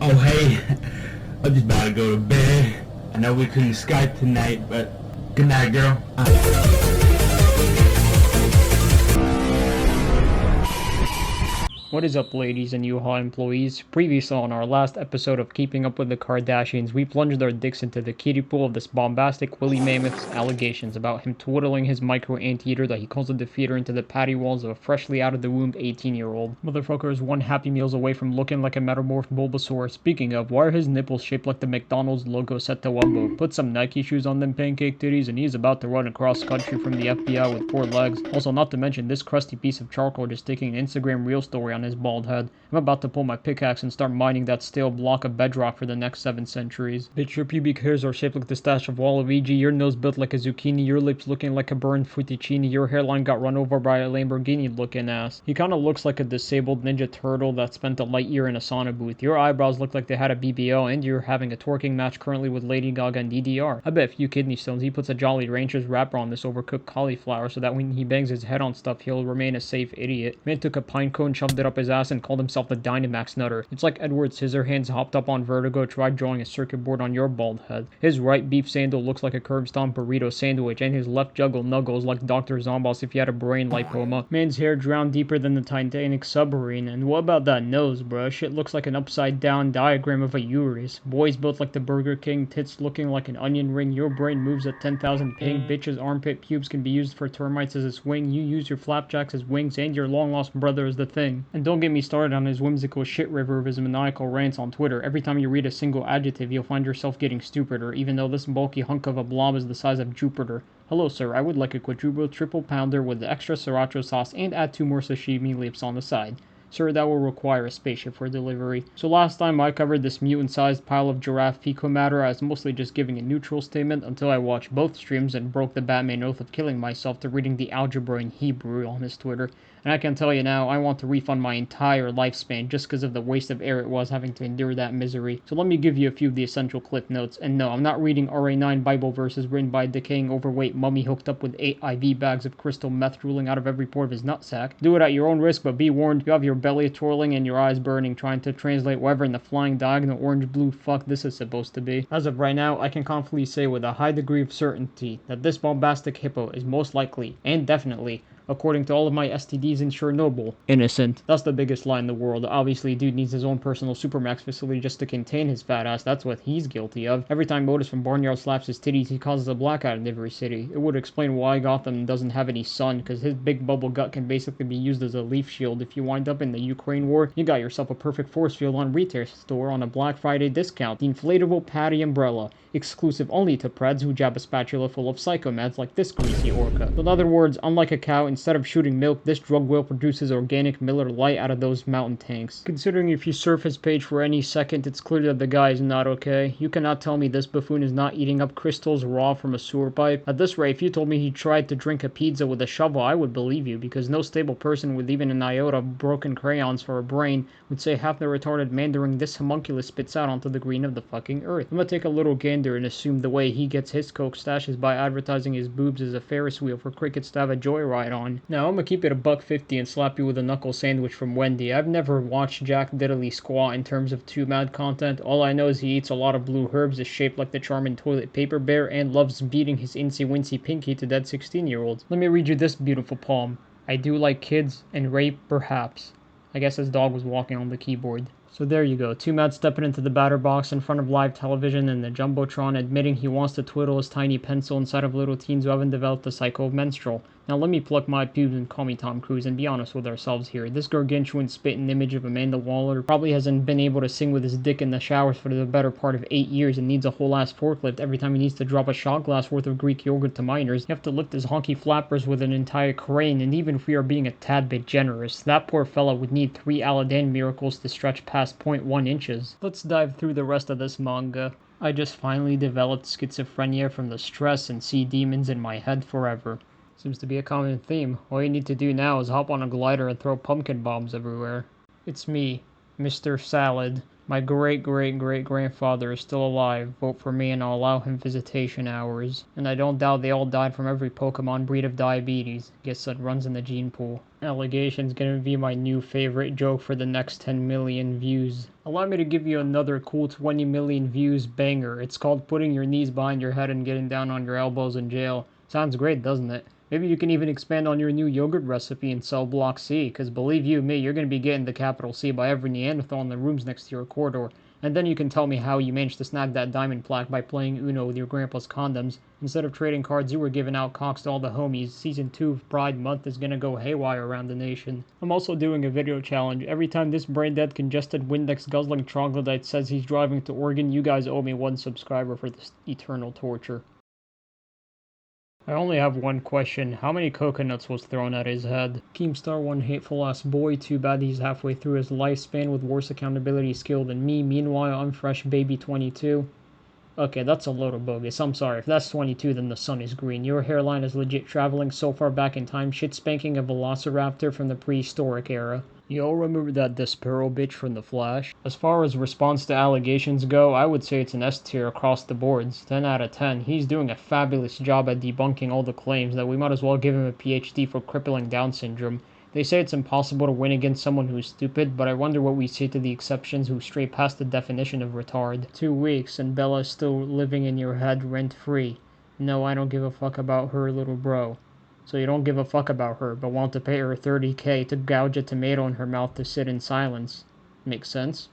Oh hey, I'm just about to go to bed. I know we couldn't Skype tonight, but good night, girl. What is up, ladies and U-Haul employees? Previously on our last episode of Keeping Up with the Kardashians, we plunged our dicks into the kiddie pool of this bombastic Willie Mammoth's allegations about him twiddling his micro-anteater that he calls a defeater into the patty walls of a freshly out-of-the-womb 18-year-old. Motherfucker is one Happy Meals away from looking like a metamorphed Bulbasaur. Speaking of, why are his nipples shaped like the McDonald's logo set to Wumbo? Put some Nike shoes on them pancake titties and he's about to run across country from the FBI with 4 legs. Also, not to mention this crusty piece of charcoal just taking an Instagram reel story on his bald head. I'm about to pull my pickaxe and start mining that stale block of bedrock for the next 7 centuries. Bitch, your pubic hairs are shaped like the stash of Waluigi, your nose built like a zucchini, your lips looking like a burned fettuccine, your hairline got run over by a Lamborghini looking ass. He kinda looks like a disabled Ninja Turtle that spent a light year in a sauna booth. Your eyebrows look like they had a BBO and you're having a twerking match currently with Lady Gaga and DDR. I bet a few kidney stones he puts a Jolly Ranchers wrapper on this overcooked cauliflower so that when he bangs his head on stuff he'll remain a safe idiot. Man took a pine cone, shoved it up his ass and called himself the Dynamax Nutter. It's like Edward Scissorhands hopped up on Vertigo, tried drawing a circuit board on your bald head. His right beef sandal looks like a curb stomp burrito sandwich, and his left juggle nuggles like Dr. Zomboss if he had a brain lipoma. Man's hair drowned deeper than the Titanic submarine, and what about that nose, bruh? Shit looks like an upside down diagram of a uterus. Boys built like the Burger King, tits looking like an onion ring, your brain moves at 10,000 ping, bitch's armpit pubes can be used for termites as a swing, you use your flapjacks as wings, and your long lost brother is the thing. And don't get me started on his whimsical shit river of his maniacal rants on Twitter. Every time you read a single adjective, you'll find yourself getting stupider, even though this bulky hunk of a blob is the size of Jupiter. Hello, sir. I would like a quadruple triple pounder with extra sriracha sauce and add 2 more sashimi lips on the side. Sir, that will require a spaceship for delivery. So last time I covered this mutant-sized pile of giraffe fecal matter, I was mostly just giving a neutral statement until I watched both streams and broke the Batman oath of killing myself to reading the algebra in Hebrew on his Twitter. And I can tell you now, I want to refund my entire lifespan just because of the waste of air it was having to endure that misery. So let me give you a few of the essential clip notes. And no, I'm not reading RA9 Bible verses written by a decaying overweight mummy hooked up with 8 IV bags of crystal meth drooling out of every pore of his nutsack. Do it at your own risk, but be warned, you have your belly twirling and your eyes burning trying to translate whatever in the flying diagonal orange blue fuck this is supposed to be. As of right now, I can confidently say with a high degree of certainty that this bombastic hippo is most likely, and definitely, according to all of my STDs in Chernobyl, innocent. That's the biggest lie in the world. Obviously, dude needs his own personal Supermax facility just to contain his fat ass. That's what he's guilty of. Every time Otis from Barnyard slaps his titties, he causes a blackout in every city. It would explain why Gotham doesn't have any sun, because his big bubble gut can basically be used as a leaf shield. If you wind up in the Ukraine war, you got yourself a perfect force field on retail store on a Black Friday discount. The inflatable patty umbrella. Exclusive only to Preds who jab a spatula full of psychomads like this greasy orca. So in other words, unlike a cow, instead of shooting milk, this drug whale produces organic Miller Lite out of those mountain tanks. Considering if you surf his page for any second, it's clear that the guy is not okay. You cannot tell me this buffoon is not eating up crystals raw from a sewer pipe. At this rate, if you told me he tried to drink a pizza with a shovel, I would believe you, because no stable person with even an iota of broken crayons for a brain would say half the retarded mandarin this homunculus spits out onto the green of the fucking earth. I'm gonna take a little gander and assume the way he gets his coke stash is by advertising his boobs as a Ferris wheel for crickets to have a joyride on. Now, I'm gonna keep it a $1.50 and slap you with a knuckle sandwich from Wendy. I've never watched Jack Diddley squat in terms of Twomad content. All I know is he eats a lot of blue herbs, is shaped like the charming toilet paper bear, and loves beating his incy-wincy pinky to dead 16-year-olds. Let me read you this beautiful poem. I do like kids and rape, perhaps. I guess his dog was walking on the keyboard. So there you go, Twomad stepping into the batter box in front of live television and the Jumbotron admitting he wants to twiddle his tiny pencil inside of little teens who haven't developed the cycle of menstrual. Now let me pluck my pubes and call me Tom Cruise and be honest with ourselves here. This gargantuan spitting image of Amanda Waller probably hasn't been able to sing with his dick in the showers for the better part of 8 years and needs a whole ass forklift every time he needs to drop a shot glass worth of Greek yogurt to minors. You have to lift his honky flappers with an entire crane, and even if we are being a tad bit generous, that poor fella would need 3 Aladdin miracles to stretch past 0.1 inches. Let's dive through the rest of this manga. I just finally developed schizophrenia from the stress and see demons in my head forever. Seems to be a common theme. All you need to do now is hop on a glider and throw pumpkin bombs everywhere. It's me, Mr. Salad. My great-great-great-grandfather is still alive. Vote for me and I'll allow him visitation hours. And I don't doubt they all died from every Pokemon breed of diabetes. Guess that runs in the gene pool. Allegation's gonna be my new favorite joke for the next 10 million views. Allow me to give you another cool 20 million views banger. It's called putting your knees behind your head and getting down on your elbows in jail. Sounds great, doesn't it? Maybe you can even expand on your new yogurt recipe and sell Block C, because believe you me, you're going to be getting the capital C by every Neanderthal in the rooms next to your corridor. And then you can tell me how you managed to snag that diamond plaque by playing Uno with your grandpa's condoms. Instead of trading cards, you were giving out cocks to all the homies. Season 2 of Pride Month is going to go haywire around the nation. I'm also doing a video challenge. Every time this brain-dead, congested, Windex-guzzling troglodyte says he's driving to Oregon, you guys owe me 1 subscriber for this eternal torture. I only have one question. How many coconuts was thrown at his head? Keemstar, one hateful ass boy. Too bad he's halfway through his lifespan with worse accountability skill than me. Meanwhile, I'm fresh baby 22. Okay, that's a load of bogus. I'm sorry. If that's 22, then the sun is green. Your hairline is legit traveling so far back in time, shit spanking a velociraptor from the prehistoric era. You all remember that Despero bitch from The Flash? As far as response to allegations go, I would say it's an S tier across the boards. 10 out of 10. He's doing a fabulous job at debunking all the claims that we might as well give him a PhD for crippling Down syndrome. They say it's impossible to win against someone who's stupid, but I wonder what we say to the exceptions who stray past the definition of retard. 2 weeks, and Bella's still living in your head rent-free. No, I don't give a fuck about her, little bro. So you don't give a fuck about her, but want to pay her $30K to gouge a tomato in her mouth to sit in silence. Makes sense?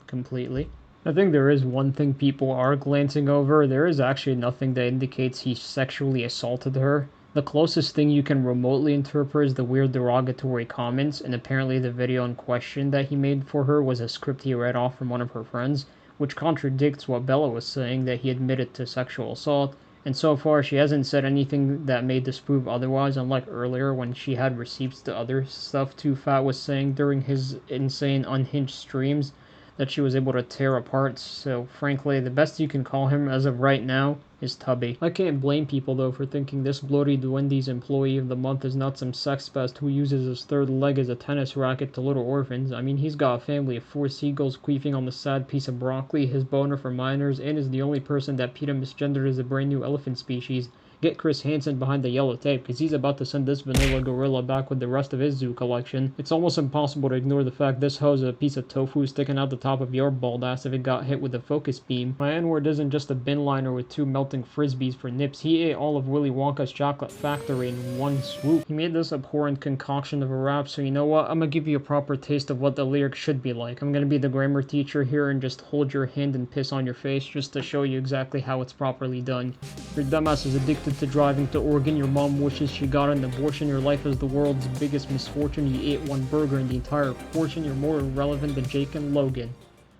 Completely. I think there is one thing people are glancing over. There is actually nothing that indicates he sexually assaulted her. The closest thing you can remotely interpret is the weird derogatory comments, and apparently the video in question that he made for her was a script he read off from one of her friends, which contradicts what Bella was saying, that he admitted to sexual assault, and so far she hasn't said anything that made this prove otherwise, unlike earlier when she had receipts to other stuff Too Fat was saying during his insane unhinged streams that she was able to tear apart. So frankly, the best you can call him as of right now is Tubby. I can't blame people though for thinking this bloated Wendy's employee of the month is not some sex pest who uses his third leg as a tennis racket to little orphans. I mean, he's got a family of 4 seagulls queefing on the sad piece of broccoli, his boner for minors, and is the only person that PETA misgendered as a brand new elephant species. Get Chris Hansen behind the yellow tape, because he's about to send this vanilla gorilla back with the rest of his zoo collection. It's almost impossible to ignore the fact this hoe's a piece of tofu sticking out the top of your bald ass if it got hit with a focus beam. My N-word isn't just a bin liner with 2 melting frisbees for nips. He ate all of Willy Wonka's chocolate factory in one swoop. He made this abhorrent concoction of a rap, so you know what? I'm gonna give you a proper taste of what the lyrics should be like. I'm gonna be the grammar teacher here and just hold your hand and piss on your face just to show you exactly how it's properly done. Your dumbass is addicted to driving to Oregon, your mom wishes she got an abortion, your life is the world's biggest misfortune, you ate 1 burger and the entire portion, you're more irrelevant than Jake and Logan.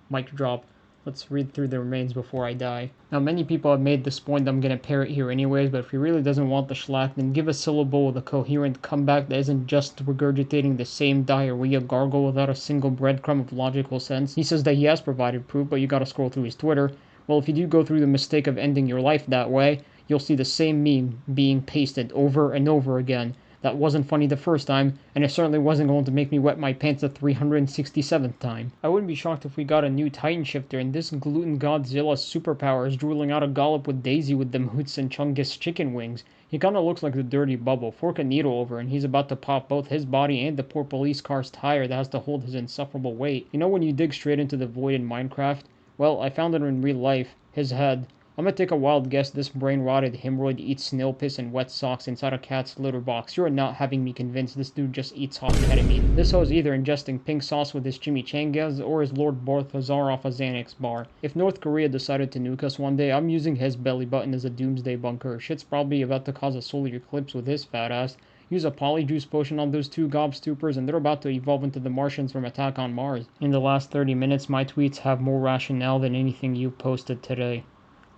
Mic drop. Let's read through the remains before I die. Now, many people have made this point that I'm gonna parrot here anyways, but if he really doesn't want the schlack, then give a syllable with a coherent comeback that isn't just regurgitating the same diarrhea gargle without a single breadcrumb of logical sense. He says that he has provided proof, but you gotta scroll through his Twitter. Well, if you do go through the mistake of ending your life that way, you'll see the same meme being pasted over and over again. That wasn't funny the first time, and it certainly wasn't going to make me wet my pants the 367th time. I wouldn't be shocked if we got a new Titan shifter and this gluten Godzilla superpower is drooling out a gollop with Daisy with them Hoots and Chungus chicken wings. He kinda looks like the dirty bubble. Fork a needle over and he's about to pop both his body and the poor police car's tire that has to hold his insufferable weight. You know when you dig straight into the void in Minecraft? Well, I found it in real life. His head. I'm gonna take a wild guess this brain-rotted hemorrhoid eats snail piss and wet socks inside a cat's litter box. You're not having me convinced this dude just eats hot ketamine. This hoe's either ingesting pink sauce with his chimichangas or is Lord Balthazar off a Xanax bar. If North Korea decided to nuke us one day, I'm using his belly button as a doomsday bunker. Shit's probably about to cause a solar eclipse with his fat ass. Use a polyjuice potion on those 2 gobstoopers and they're about to evolve into the Martians from Attack on Mars. In the last 30 minutes, my tweets have more rationale than anything you posted today.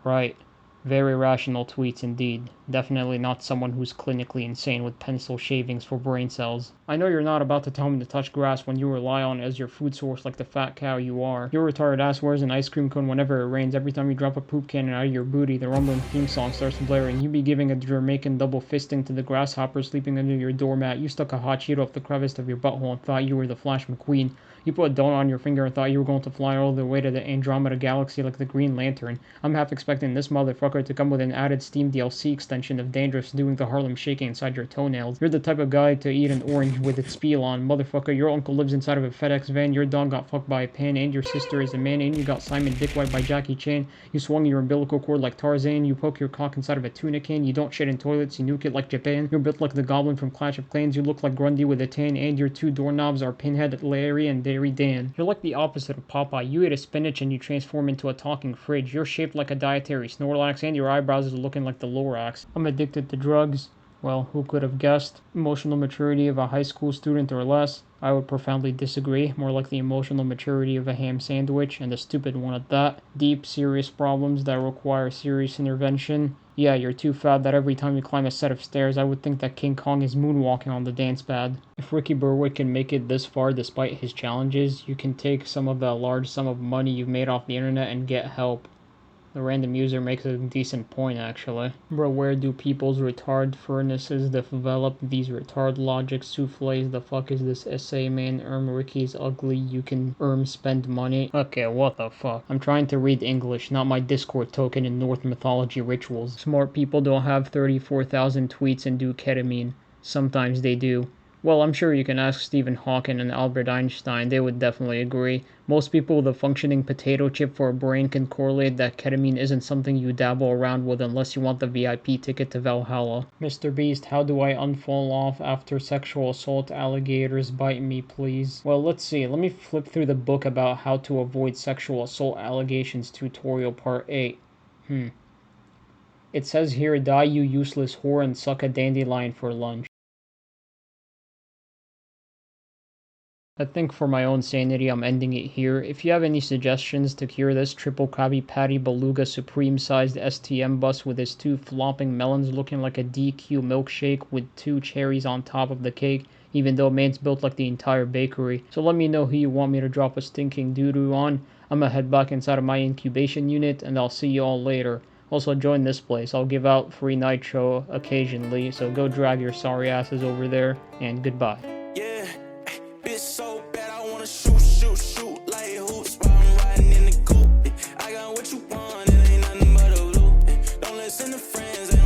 Right. Very rational tweets indeed. Definitely not someone who's clinically insane with pencil shavings for brain cells. I know you're not about to tell me to touch grass when you rely on it as your food source like the fat cow you are. Your retarded ass wears an ice cream cone whenever it rains. Every time you drop a poop cannon out of your booty, the rumbling theme song starts blaring. You be giving a Jamaican double fisting to the grasshopper sleeping under your doormat. You stuck a hot Cheeto up the crevice of your butthole and thought you were the Flash McQueen. You put a donut on your finger and thought you were going to fly all the way to the Andromeda Galaxy like the Green Lantern. I'm half expecting this motherfucker to come with an added Steam DLC extension of Dandruff's doing the Harlem shaking inside your toenails. You're the type of guy to eat an orange with its peel on. Motherfucker, your uncle lives inside of a FedEx van, your dog got fucked by a pan, and your sister is a man, and you got Simon Dickwhite by Jackie Chan. You swung your umbilical cord like Tarzan, you poke your cock inside of a tuna can, you don't shit in toilets, you nuke it like Japan. You're built like the goblin from Clash of Clans, you look like Grundy with a tan, and your two doorknobs are Pinhead, Larry, and Dairy Dan. You're like the opposite of Popeye. You eat a spinach and you transform into a talking fridge. You're shaped like a dietary Snorlax and your eyebrows are looking like the Lorax. I'm addicted to drugs. Well, who could have guessed? Emotional maturity of a high school student or less? I would profoundly disagree. More like the emotional maturity of a ham sandwich, and a stupid one at that. Deep, serious problems that require serious intervention. Yeah, you're too fat that every time you climb a set of stairs, I would think that King Kong is moonwalking on the dance pad. If Ricky Berwick can make it this far despite his challenges, you can take some of that large sum of money you've made off the internet and get help. The random user makes a decent point, actually. Bro, where do people's retard furnaces develop these retard logic souffles? The fuck is this essay, man? Ricky's ugly, you can spend money. Okay, what the fuck? I'm trying to read English, not my Discord token in North mythology rituals. Smart people don't have 34,000 tweets and do ketamine. Sometimes they do. Well, I'm sure you can ask Stephen Hawking and Albert Einstein. They would definitely agree. Most people with a functioning potato chip for a brain can correlate that ketamine isn't something you dabble around with unless you want the VIP ticket to Valhalla. Mr. Beast, how do I unfall off after sexual assault alligators bite me, please? Well, let's see. Let me flip through the book about how to avoid sexual assault allegations tutorial part 8. It says here, die you useless whore and suck a dandelion for lunch. I think for my own sanity, I'm ending it here. If you have any suggestions to cure this triple Krabby Patty Beluga Supreme-sized STM bus with its two flopping melons looking like a DQ milkshake with 2 cherries on top of the cake, even though man's built like the entire bakery. So let me know who you want me to drop a stinking doo-doo on. I'm gonna head back inside of my incubation unit, and I'll see you all later. Also, join this place. I'll give out free nitro occasionally, so go drag your sorry asses over there, and goodbye. Bitch so bad I wanna shoot like hoops while I'm riding in the coupe. I got what you want, it ain't nothing but a loop. Don't listen to friends.